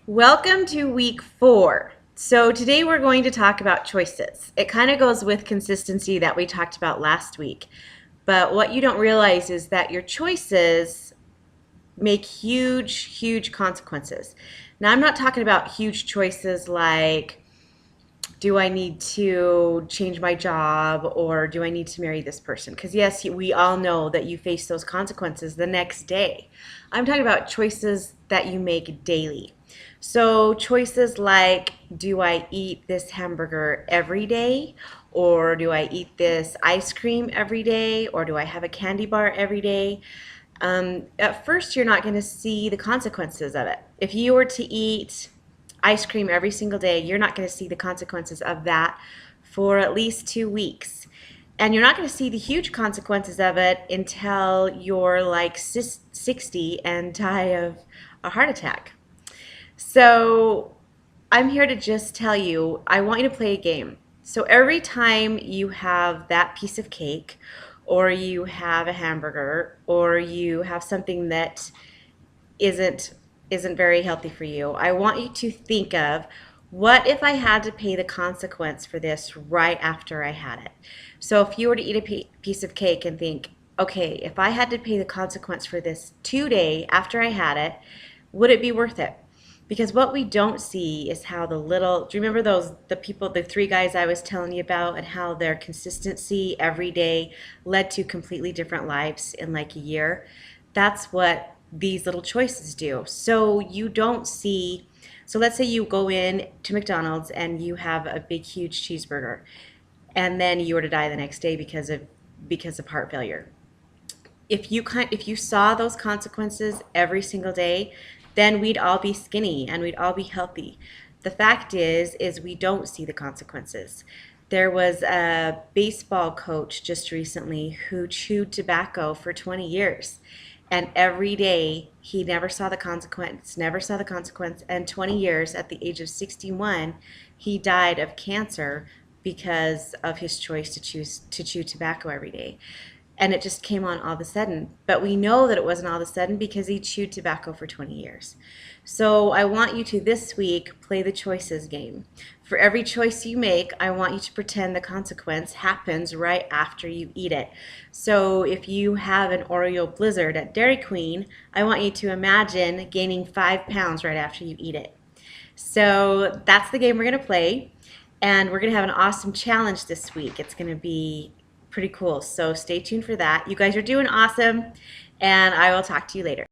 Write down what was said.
Welcome to week 4. So today we're going to talk about choices. It kind of goes with consistency that we talked about last week. But what you don't realize is that your choices make huge consequences. Now, I'm not talking about huge choices like, do I need to change my job or do I need to marry this person? Because yes, we all know that you face those consequences the next day. I'm talking about choices that you make daily. So choices like, do I eat this hamburger every day? Or do I eat this ice cream every day? Or do I have a candy bar every day? At first, you're not going to see the consequences of it. If you were to eat ice cream every single day, you're not going to see the consequences of that for at least 2 weeks. And you're not going to see the huge consequences of it until you're like 60 and die of a heart attack. So I'm here to just tell you, I want you to play a game. So every time you have that piece of cake, or you have a hamburger, or you have something that isn't isn't very healthy for you, I want you to think of, what if I had to pay the consequence for this right after I had it? So if you were to eat a piece of cake and think, okay, if I had to pay the consequence for this today after I had it, would it be worth it? Because what we don't see is how do you remember the 3 guys I was telling you about, and how their consistency every day led to completely different lives in like a year? That's what these little choices do. So you don't see, so let's say you go in to McDonald's and you have a big, huge cheeseburger, and then you were to die the next day because of heart failure. If you saw those consequences every single day, then we'd all be skinny and we'd all be healthy. The fact is we don't see the consequences. There was a baseball coach just recently who chewed tobacco for 20 years. And every day he never saw the consequence, And 20 years, at the age of 61, he died of cancer because of his choice to chew tobacco every day. And it just came on all of a sudden. But we know that it wasn't all of a sudden because he chewed tobacco for 20 years. So I want you to this week play the choices game. For every choice you make, I want you to pretend the consequence happens right after you eat it. So if you have an Oreo Blizzard at Dairy Queen, I want you to imagine gaining 5 pounds right after you eat it. So that's the game we're going to play. And we're going to have an awesome challenge this week. It's going to be pretty cool. So stay tuned for that. You guys are doing awesome, and I will talk to you later.